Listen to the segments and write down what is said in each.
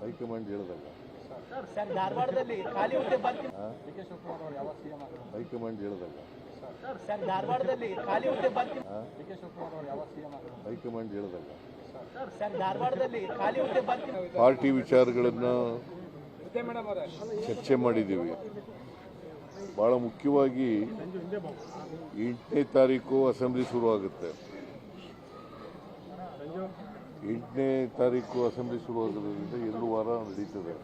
High command ಹೇಳಿದಾಗ sir ಧಾರವಾಡದಲ್ಲಿ ಖಾಲಿ ಹುದ್ದೆ ಭರ್ತಿ ಡಿಕೆ ಶಿವಕುಮಾರ್ ಅವರು ಯಾವ ಸಿಎಂ ಆಗಬೇಕು ಹೈಕಮಾಂಡ್ ಹೇಳಿದಾಗ ಸರ್ ಧಾರವಾಡದಲ್ಲಿ ಖಾಲಿ ಹುದ್ದೆ ಭರ್ತಿ ಡಿಕೆ ಶಿವಕುಮಾರ್ ಅವರು ಯಾವ ಸಿಎಂ ಆಗಬೇಕು ಹೈಕಮಾಂಡ್ ಹೇಳಿದಾಗ ಸರ್ ಧಾರವಾಡದಲ್ಲಿ ಖಾಲಿ ಹುದ್ದೆ ಭರ್ತಿ ಪಾರ್ಟಿ ವಿಚಾರಗಳನ್ನು ಚರ್ಚೆ ಮಾಡಿದ್ದೀವಿ. ಬಹಳ ಮುಖ್ಯವಾಗಿ 8ನೇ ತಾರೀಕು ಅಸೆಂಬ್ಲಿ ಶುರುವಾಗುತ್ತೆ. 8ನೇ ತಾರೀಕು ಅಸೆಂಬ್ಲಿ ಶುರುವಾಗೋದ್ರಿಂದ 2 ವಾರ ನಡೀತದೆ.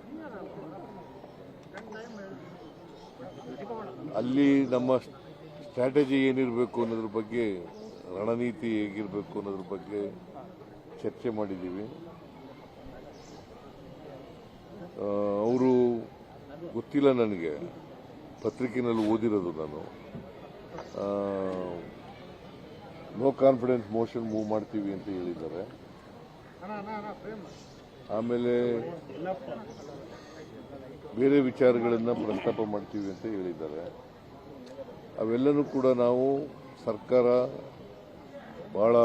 ಅಲ್ಲಿ ನಮ್ಮ ಸ್ಟ್ರಾಟಜಿ ಏನಿರಬೇಕು ಅನ್ನೋದ್ರ ಬಗ್ಗೆ, ರಣನೀತಿ ಹೇಗಿರಬೇಕು ಅನ್ನೋದ್ರ ಬಗ್ಗೆ ಚರ್ಚೆ ಮಾಡಿದ್ದೀವಿ. ಅವರು ಗೊತ್ತಿಲ್ಲ ನನಗೆ, ಪತ್ರಿಕೆಯಲ್ಲಿ ಓದಿರೋದು ನಾನು. ನೋ ಕಾನ್ಫಿಡೆನ್ಸ್ ಮೋಷನ್ ಮೂವ್ ಮಾಡ್ತೀವಿ ಅಂತ ಹೇಳಿದ್ದಾರೆ. ಆಮೇಲೆ ಬೇರೆ ವಿಚಾರಗಳನ್ನು ಪ್ರಸ್ತಾಪ ಮಾಡ್ತೀವಿ ಅಂತ ಹೇಳಿದ್ದಾರೆ. ಅವೆಲ್ಲನೂ ಕೂಡ ನಾವು ಸರ್ಕಾರ ಬಹಳ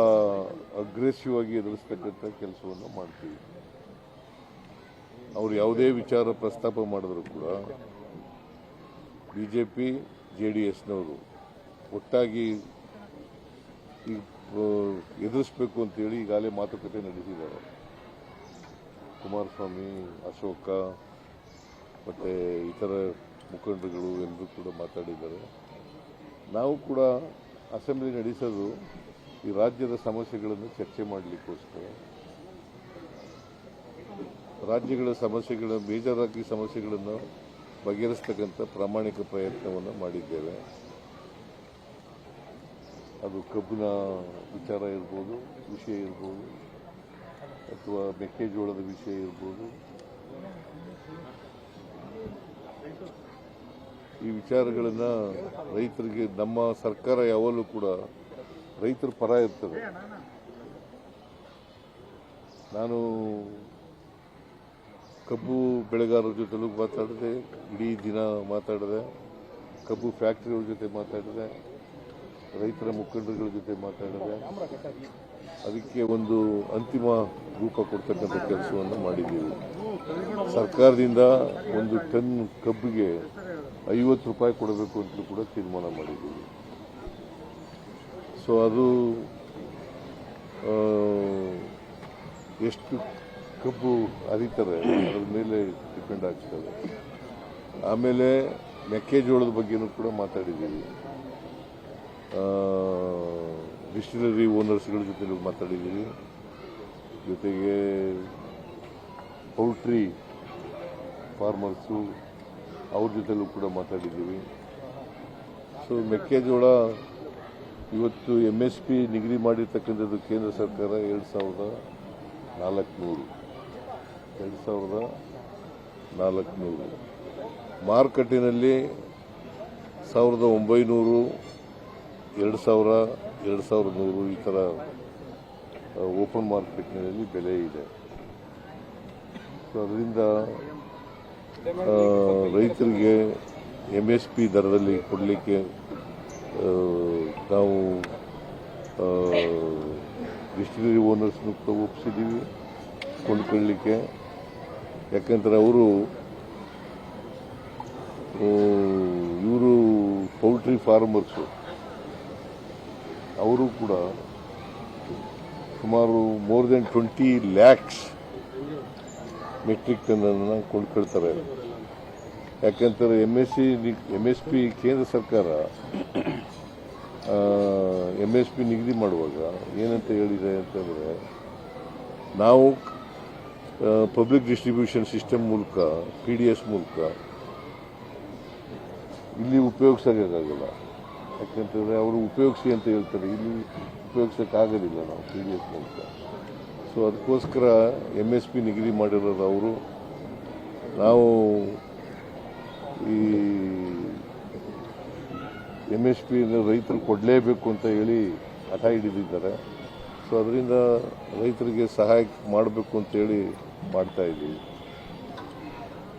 ಅಗ್ರೆಸಿವ್ ಆಗಿ ಎದುರಿಸ್ತಕ್ಕಂಥ ಕೆಲಸವನ್ನು ಮಾಡ್ತೀವಿ. ಅವರು ಯಾವುದೇ ವಿಚಾರ ಪ್ರಸ್ತಾಪ ಮಾಡಿದ್ರು ಕೂಡ ಬಿಜೆಪಿ ಜೆಡಿಎಸ್ನವರು ಒಟ್ಟಾಗಿ ಎದುರಿಸಬೇಕು ಅಂತೇಳಿ ಈಗಾಗಲೇ ಮಾತುಕತೆ ನಡೆಸಿದ್ದಾರೆ. ಕುಮಾರಸ್ವಾಮಿ, ಅಶೋಕ ಮತ್ತು ಇತರ ಮುಖಂಡರುಗಳು ಎಲ್ಲರೂ ಕೂಡ ಮಾತಾಡಿದ್ದಾರೆ. ನಾವು ಕೂಡ ಅಸೆಂಬ್ಲಿ ನಡೆಸೋದು ಈ ರಾಜ್ಯದ ಸಮಸ್ಯೆಗಳನ್ನು ಚರ್ಚೆ ಮಾಡಲಿಕ್ಕೋಸ್ಕರ. ರಾಜ್ಯಗಳ ಸಮಸ್ಯೆಗಳ ಬೇಜಾರಾಗಿ ಸಮಸ್ಯೆಗಳನ್ನು ಬಗೆಹರಿಸ್ತಕ್ಕಂಥ ಪ್ರಾಮಾಣಿಕ ಪ್ರಯತ್ನವನ್ನು ಮಾಡಿದ್ದೇವೆ. ಅದು ಕಬ್ಬಿನ ವಿಚಾರ ಇರ್ಬೋದು, ವಿಷಯ ಇರ್ಬೋದು, ಅಥವಾ ಮೆಕ್ಕೆಜೋಳದ ವಿಷಯ ಇರ್ಬೋದು. ಈ ವಿಚಾರಗಳನ್ನು ರೈತರಿಗೆ ನಮ್ಮ ಸರ್ಕಾರ ಯಾವಾಗಲೂ ಕೂಡ ರೈತರ ಪರ ಇರ್ತದೆ. ನಾನು ಕಬ್ಬು ಬೆಳೆಗಾರರ ಜೊತೆಲೂ ಮಾತಾಡಿದೆ, ಇಡೀ ದಿನ ಮಾತಾಡಿದೆ. ಕಬ್ಬು ಫ್ಯಾಕ್ಟರಿಯವ್ರ ಜೊತೆ ಮಾತಾಡಿದೆ, ರೈತರ ಮುಖಂಡರುಗಳ ಜೊತೆ ಮಾತಾಡಿದೆ. ಅದಕ್ಕೆ ಒಂದು ಅಂತಿಮ ರೂಪ ಕೊಡ್ತಕ್ಕಂಥ ಕೆಲಸವನ್ನು ಮಾಡಿದ್ದೀವಿ. ಸರ್ಕಾರದಿಂದ 1 ಟನ್ ಕಬ್ಬಿಗೆ 50 ರೂಪಾಯಿ ಕೊಡಬೇಕು ಅಂತಲೂ ಕೂಡ ತೀರ್ಮಾನ ಮಾಡಿದ್ದೀವಿ. ಸೊ ಅದು ಎಷ್ಟು ಕಬ್ಬು ಹರಿತಾರೆ ಅದರ ಮೇಲೆ ಡಿಪೆಂಡ್ ಆಗ್ತದೆ. ಆಮೇಲೆ ಮೆಕ್ಕೆಜೋಳದ ಬಗ್ಗೆನೂ ಕೂಡ ಮಾತಾಡಿದ್ದೀವಿ. ಡಿಸ್ಟಿಲರಿ ಓನರ್ಸ್ಗಳ ಜೊತೆ ಮಾತಾಡಿದ್ದೀವಿ. ಜೊತೆಗೆ ಪೌಲ್ಟ್ರಿ ಫಾರ್ಮರ್ಸು ಅವ್ರ ಜೊತೆಲೂ ಕೂಡ ಮಾತಾಡಿದ್ದೀವಿ. ಸೊ ಮೆಕ್ಕೆಜೋಳ ಇವತ್ತು MSP ನಿಗದಿ ಮಾಡಿರ್ತಕ್ಕಂಥದ್ದು ಕೇಂದ್ರ ಸರ್ಕಾರ 2400 ಮಾರುಕಟ್ಟೆಯಲ್ಲಿ 1900, 2000, 2100 ಈ ಥರ ಓಪನ್ ಮಾರ್ಕೆಟ್ನಲ್ಲಿ ಬೆಲೆ ಇದೆ. ಸೊ ಅದರಿಂದ ರೈತರಿಗೆ MSP ದರದಲ್ಲಿ ಕೊಡಲಿಕ್ಕೆ ನಾವು ಡಿಸ್ಟಿಲರಿ ಓನರ್ಸ್ನು ಕೂಡ ಒಪ್ಪಿಸಿದ್ದೀವಿ ಕೊಂಡ್ಕೊಳ್ಳಲಿಕ್ಕೆ. ಯಾಕಂದರೆ ಇವರು ಪೌಲ್ಟ್ರಿ ಫಾರ್ಮರ್ಸು, ಅವರು ಕೂಡ ಸುಮಾರು ಮೋರ್ ದೆನ್ 20 lakhs ಮೆಟ್ರಿಕ್ ಟನ್ನನ್ನು ಕೊಂಡ್ಕೊಳ್ತಾರೆ. ಯಾಕಂತಾರೆ MSP ಕೇಂದ್ರ ಸರ್ಕಾರ MSP ನಿಗದಿ ಮಾಡುವಾಗ ಏನಂತ ಹೇಳಿದೆ ಅಂತಂದರೆ, ನಾವು ಪಬ್ಲಿಕ್ ಡಿಸ್ಟ್ರಿಬ್ಯೂಷನ್ ಸಿಸ್ಟಮ್ ಮೂಲಕ PDS ಮೂಲಕ ಇಲ್ಲಿ ಉಪಯೋಗಿಸೋಕ್ಕಾಗಲ್ಲ. ಯಾಕಂತಂದರೆ ಅವರು ಉಪಯೋಗಿಸಿ ಅಂತ ಹೇಳ್ತಾರೆ, ಇಲ್ಲಿ ಉಪಯೋಗಿಸೋಕ್ಕಾಗೋದಿಲ್ಲ ನಾವು PDS ಮೂಲಕ. ಸೊ ಅದಕ್ಕೋಸ್ಕರ MSP ನಿಗದಿ ಮಾಡಿರೋದು ಅವರು. ನಾವು ಈ MSP ರೈತರು ಕೊಡಲೇಬೇಕು ಅಂತ ಹೇಳಿ ಹಠ ಹಿಡಿದಿದ್ದಾರೆ. ಸೊ ಅದರಿಂದ ರೈತರಿಗೆ ಸಹಾಯ ಮಾಡಬೇಕು ಅಂತೇಳಿ ಮಾಡ್ತಾ ಇದ್ದೀವಿ.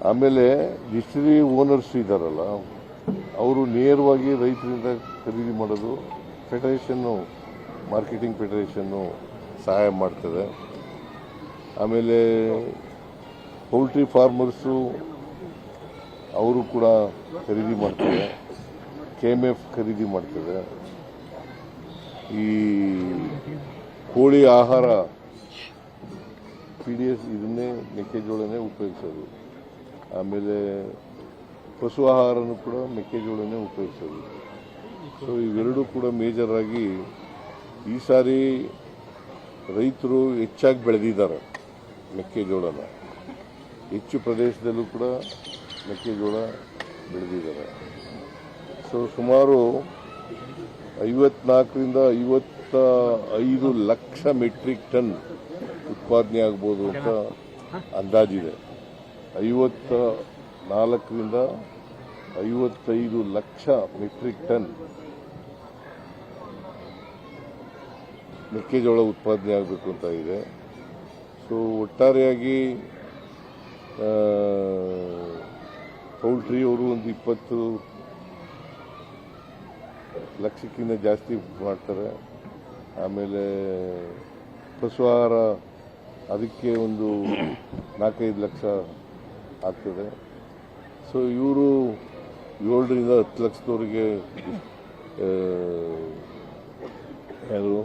ಆಮೇಲೆ ಡಿಸ್ಟಿಲರಿ ಓನರ್ಸ್ ಇದ್ದಾರಲ್ಲ, ಅವರು ನೇರವಾಗಿ ರೈತರಿಂದ ಖರೀದಿ ಮಾಡೋದು. ಫೆಡರೇಷನ್ನು, ಮಾರ್ಕೆಟಿಂಗ್ ಫೆಡರೇಷನ್ನು ಸಹಾಯ ಮಾಡ್ತದೆ. ಆಮೇಲೆ ಪೌಲ್ಟ್ರಿ ಫಾರ್ಮರ್ಸು ಅವರು ಕೂಡ ಖರೀದಿ ಮಾಡ್ತಾರೆ, KMF ಖರೀದಿ ಮಾಡ್ತದೆ. ಈ ಕೋಳಿ ಆಹಾರ PDS ಇದನ್ನೇ ಮೆಕ್ಕೆಜೋಳನೇ ಉಪಯೋಗಿಸೋದು. ಆಮೇಲೆ ಪಶು ಆಹಾರನೂ ಕೂಡ ಮೆಕ್ಕೆಜೋಳನೇ ಉಪಯೋಗಿಸೋದು. ಸೊ ಇವೆರಡೂ ಕೂಡ ಮೇಜರ್ ಆಗಿ ಈ ಸಾರಿ ರೈತರು ಹೆಚ್ಚಾಗಿ ಬೆಳೆದಿದ್ದಾರೆ ಮೆಕ್ಕೆಜೋಳನ. ಹೆಚ್ಚು ಪ್ರದೇಶದಲ್ಲೂ ಕೂಡ ಮೆಕ್ಕೆಜೋಳ ಬೆಳೆದಿದ್ದಾರೆ. ಸೊ ಸುಮಾರು 54ರಿಂದ 55 ಲಕ್ಷ ಮೆಟ್ರಿಕ್ ಟನ್ ಉತ್ಪಾದನೆ ಆಗ್ಬೋದು ಅಂತ ಅಂದಾಜಿದೆ. 54ರಿಂದ 55 ಲಕ್ಷ ಮೆಟ್ರಿಕ್ ಟನ್ ಮೆಕ್ಕೆಜೋಳ ಉತ್ಪಾದನೆ ಆಗಬೇಕು ಅಂತ ಇದೆ. ಸೊ ಒಟ್ಟಾರೆಯಾಗಿ ಪೌಲ್ಟ್ರಿ ಅವರು ಒಂದು 20 ಲಕ್ಷಕ್ಕಿಂತ ಜಾಸ್ತಿ ಮಾಡ್ತಾರೆ. ಆಮೇಲೆ ಪಶು ಆಹಾರ ಅದಕ್ಕೆ ಒಂದು 4-5 ಲಕ್ಷ ಆಗ್ತದೆ. ಸೊ ಇವರು 7ರಿಂದ 10 ಲಕ್ಷದವರೆಗೆ ಯಾರು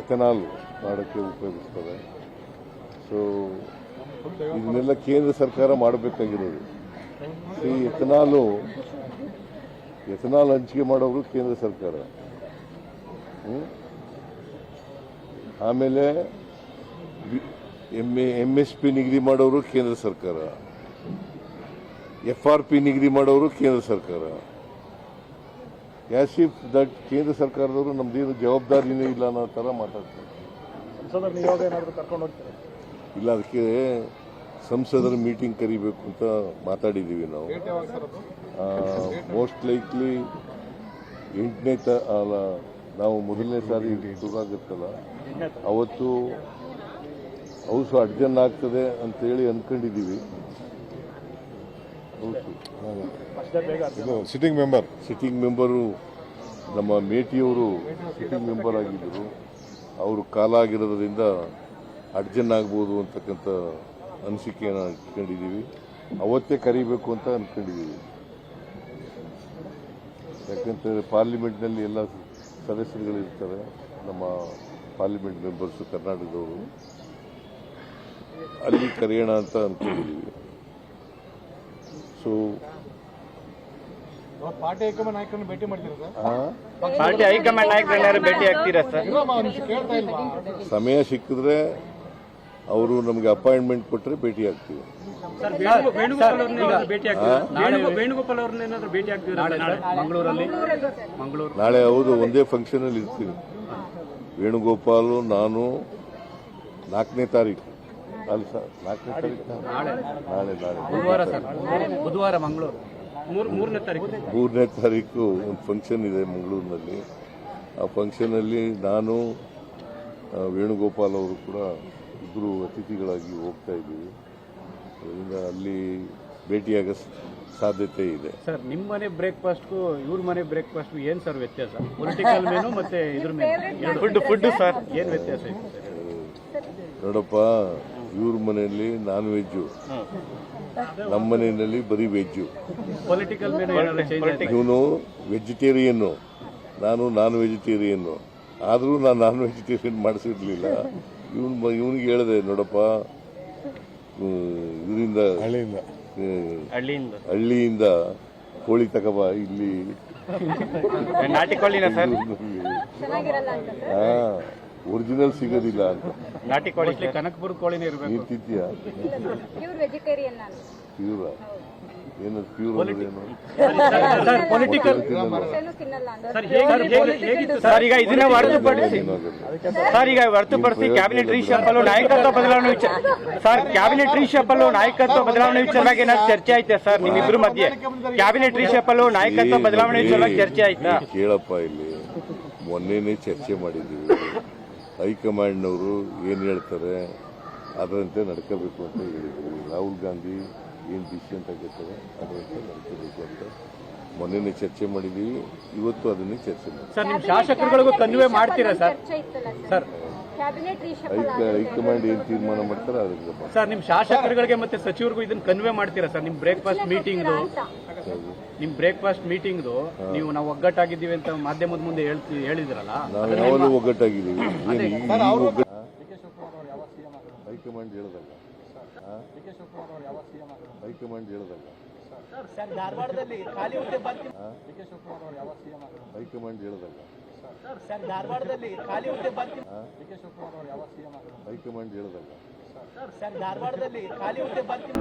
ಎಥನಾಲ್ ಮಾಡೋಕ್ಕೆ ಉಪಯೋಗಿಸ್ತಾರೆ. ಸೊ ಇದನ್ನೆಲ್ಲ ಕೇಂದ್ರ ಸರ್ಕಾರ ಮಾಡಬೇಕಾಗಿರೋದು. ಈ ಎಥನಾಲ್ ಹಂಚಿಕೆ ಮಾಡೋರು ಕೇಂದ್ರ ಸರ್ಕಾರ. ಆಮೇಲೆ MSP ನಿಗದಿ ಮಾಡೋರು ಕೇಂದ್ರ ಸರ್ಕಾರ, FRP ನಿಗದಿ ಮಾಡೋರು ಕೇಂದ್ರ ಸರ್ಕಾರ. ಆಸ್ ಇಫ್ ದಟ್ ಕೇಂದ್ರ ಸರ್ಕಾರದವರು ನಮ್ದೇನು ಜವಾಬ್ದಾರಿನೇ ಇಲ್ಲ ಅನ್ನೋ ಥರ ಮಾತಾಡ್ತಾರೆ. ಇಲ್ಲ, ಅದಕ್ಕೆ ಸಂಸದರ ಮೀಟಿಂಗ್ ಕರಿಬೇಕು ಅಂತ ಮಾತಾಡಿದ್ದೀವಿ ನಾವು. ಮೋಸ್ಟ್ ಲೈಕ್ಲಿ 8ನೇ ನಾವು ಮೊದಲನೇ ಸಾರಿ ಶುರುವಾಗುತ್ತಲ್ಲ ಅವತ್ತು ಹೌಸ್ ಅಡ್ಜನ್ ಆಗ್ತದೆ ಅಂತೇಳಿ ಅಂದ್ಕೊಂಡಿದ್ದೀವಿ. ಸಿಟ್ಟಿಂಗ್ ಮೆಂಬರು ನಮ್ಮ ಮೇಟಿಯವರು ಸಿಟ್ಟಿಂಗ್ ಮೆಂಬರ್ ಆಗಿದ್ದರು. ಅವರು ಕಾಲ ಆಗಿರೋದ್ರಿಂದ ಅಡ್ಜನ್ ಆಗ್ಬೋದು ಅಂತಕ್ಕಂಥ ಅನಿಸಿಕೆಯನ್ನು ಇಟ್ಕೊಂಡಿದ್ದೀವಿ. ಅವತ್ತೇ ಕರಿಬೇಕು ಅಂತ ಅಂದ್ಕೊಂಡಿದ್ದೀವಿ. ಯಾಕಂತಂದರೆ ಪಾರ್ಲಿಮೆಂಟ್ನಲ್ಲಿ ಎಲ್ಲ ಸದಸ್ಯರುಗಳಿರ್ತಾರೆ, ನಮ್ಮ ಪಾರ್ಲಿಮೆಂಟ್ ಮೆಂಬರ್ಸು ಕರ್ನಾಟಕದವರು. ಅಲ್ಲಿ ಕರೆಯೋಣ ಅಂತ ಅಂದ್ಕೊಂಡಿದ್ದೀವಿ. ಸೊ ಪಾರ್ಟಿ ಹೈಕಮಾಂಡ್ ನಾಯಕರನ್ನು ಭೇಟಿ ಮಾಡ್ತೀರಾ ಸರ್? ಪಾರ್ಟಿ ಹೈಕಮಾಂಡ್ ನಾಯಕರನ್ನ ಭೇಟಿ ಆಗ್ತೀರಾ ಸರ್? ಕೇಳ್ತಾ ಇಲ್ವಾ? ಸಮಯ ಸಿಕ್ಕಿದ್ರೆ ಅವರು ನಮಗೆ ಅಪಾಯಿಂಟ್ಮೆಂಟ್ ಕೊಟ್ಟರೆ ಭೇಟಿ ಆಗ್ತೀವಿ. ವೇಣುಗೋಪಾಲ್ ಅವ್ರನ್ನೇನಾದ್ರೂ ಭೇಟಿ ಆಗ್ತೀವಿ ಮಂಗಳೂರಲ್ಲಿ? ನಾಳೆ ಹೌದು, ಒಂದೇ ಫಂಕ್ಷನಲ್ಲಿ ಇರ್ತೀವಿ. ವೇಣುಗೋಪಾಲು, ನಾನು 4ನೇ ತಾರೀಕು ಅಲ್ಲ ಸರ್, 4ನೇ ತಾರೀಕು ನಾಳೆ ಬುಧವಾರ ಮಂಗಳೂರು 3ನೇ ತಾರೀಕು ಒಂದು ಫಂಕ್ಷನ್ ಇದೆ ಮಂಗಳೂರಿನಲ್ಲಿ. ಆ ಫಂಕ್ಷನಲ್ಲಿ ನಾನು ವೇಣುಗೋಪಾಲ್ ಅವರು ಕೂಡ ಇಬ್ಬರು ಅತಿಥಿಗಳಾಗಿ ಹೋಗ್ತಾ ಇದ್ದೀವಿ. ಅದರಿಂದ ಅಲ್ಲಿ ಭೇಟಿಯಾಗೋ ಸಾಧ್ಯತೆ ಇದೆ. ಸರ್, ನಿಮ್ಮ ಮನೆ ಬ್ರೇಕ್ಫಾಸ್ಟ್ಗೂ ಇವ್ರ ಮನೆ ಬ್ರೇಕ್ಫಾಸ್ಟ್ಗೂ ಏನು ಸರ್ ವ್ಯತ್ಯಾಸ? ಪೊಲಿಟಿಕಲ್ ಮೆನು ಮತ್ತೆ ಇದ್ರ ಮೆನು ಫುಡ್ ಸರ್ ಏನು ವ್ಯತ್ಯಾಸ ಇದೆ? ನೋಡಪ್ಪ, ಇವ್ರ ಮನೆಯಲ್ಲಿ ನಾನ್ ವೆಜ್ಜು, ನಮ್ಮ ಮನೆಯಲ್ಲಿ ಬರೀ ವೆಜ್ಜು. ಪೊಲಿಟಿಕಲ್ ಮೆನು ಇವನು ವೆಜಿಟೇರಿಯನ್ನು, ನಾನು ನಾನ್ ವೆಜಿಟೇರಿಯನ್ನು. ಆದರೂ ನಾನು ನಾನ್ ವೆಜಿಟೇರಿಯನ್ ಮಾಡಿಸಿರ್ಲಿಲ್ಲ. ಇವನಿಗೆ ಹೇಳಿದೆ, ನೋಡಪ್ಪ, ಇದರಿಂದ ಹಳ್ಳಿಯಿಂದ ಕೋಳಿ ತಗೋಬ, ಇಲ್ಲಿ ನಾಟಿ ಕೋಳಿನ ಸರ್ ಒರಿಜಿನಲ್ ಸಿಗೋದಿಲ್ಲ ಅಂತ. ನಾಟಿ ಕೋಳಿ ಕನಕಪುರ ಕೋಳಿನೇ ಇರಬೇಕು. ನೀನು ತಿಂತೀಯಾ? ಪ್ಯೂರ ಏನು? ಪ್ಯೂರ್ ಏನು? ಪೊಲಿಟಿಕಲ್ ಸರ್, ಈಗ ಇದನ್ನ ಹೊರತುಪಡಿಸಿ ಸರ್, ಈಗ ಹೊರತುಪಡಿಸಿ ಕ್ಯಾಬಿನೆಟ್ ರೀಶಫಲ್ ನಾಯಕತ್ವ ಬದಲಾವಣೆ ವಿಚಾರ ಸರ್, ಕ್ಯಾಬಿನೆಟ್ ರೀಶಫಲ್ ನಾಯಕತ್ವ ಬದಲಾವಣೆ ವಿಚಾರವಾಗಿ ಏನಾದ್ರು ಚರ್ಚೆ ಆಯ್ತಾ ಸರ್ ನಿಮ್ಮಿಬ್ರು ಮಧ್ಯೆ? ಕ್ಯಾಬಿನೆಟ್ ರೀಶಫಲ್ ನಾಯಕತ್ವ ಬದಲಾವಣೆ ವಿಚಾರವಾಗಿ ಚರ್ಚೆ ಆಯ್ತಾ? ಕೇಳಪ್ಪ, ಇಲ್ಲಿ ಮೊನ್ನೆನೇ ಚರ್ಚೆ ಮಾಡಿದ್ದೀವಿ. ಹೈಕಮಾಂಡ್ನವರು ಏನು ಹೇಳ್ತಾರೆ ಅದರಂತೆ ನಡ್ಕೋಬೇಕು ಅಂತ ಹೇಳಿದ್ದೀವಿ. ರಾಹುಲ್ ಗಾಂಧಿ ಏನು ಡಿಸಿಷನ್ ತಗೋತಾರೆ ಅದರಂತೆ ನಡ್ಕೋಬೇಕು ಅಂತ ಮೊನ್ನೆನೇ ಚರ್ಚೆ ಮಾಡಿದ್ದೀವಿ. ಇವತ್ತು ಅದನ್ನೇ ಚರ್ಚೆ ಮಾಡಿ ಸರ್, ನಿಮ್ಮ ಶಾಸಕರುಗಳಿಗೂ ಕನ್ವೆ ಮಾಡ್ತೀರಾ sir? Sir, cabinet reshuffle high command ಏನು ತೀರ್ಮಾನ ಮಾಡ್ತಾರೆ ಅದಕ್ಕೆ ಬಾ. ಸರ್ ನಿಮ್ ಶಾಸಕರುಗಳಿಗೆ ಮತ್ತೆ ಸಚಿವರಿಗೂ ಇದನ್ನ ಕನ್ವೆ ಮಾಡ್ತೀರಾ ಸರ್ ನಿಮ್ ಬ್ರೇಕ್ಫಾಸ್ಟ್ ಮೀಟಿಂಗ್ ನಿಮ್ ಬ್ರೇಕ್ಫಾಸ್ಟ್ ಮೀಟಿಂಗ್ ನೀವು ನಾವು ಒಗ್ಗಟ್ಟಾಗಿದ್ದೀವಿ ಅಂತ ಮಾಧ್ಯಮದ ಮುಂದೆ ಹೇಳಿದ್ರಲ್ಲ ನಾವು ಯಾವಾಗಲೂ ಒಗ್ಗಟ್ಟಾಗಿದ್ದೀವಿ ಏನು ಹೈಕಮಾಂಡ್ ಹೇಳದಲ್ಲ ಹೈಕಮಾಂಡ್ ಹೇಳದಲ್ಲ ಸರ್ ಧಾರವಾಡದಲ್ಲಿ ಖಾಲಿ ಹುದ್ದೆ ಭರ್ತಿ ಹೈಕಮಾಂಡ್ ಹೇಳದಲ್ಲ ಸರ್ ಧಾರವಾಡದಲ್ಲಿ ಖಾಲಿ ಹುದ್ದೆ ಭರ್ತಿ ಹೈಕಮಾಂಡ್ ಹೇಳದಲ್ಲ ಸರ್ ಧಾರವಾಡದಲ್ಲಿ ಖಾಲಿ ಹುದ್ದೆ ಭರ್ತಿ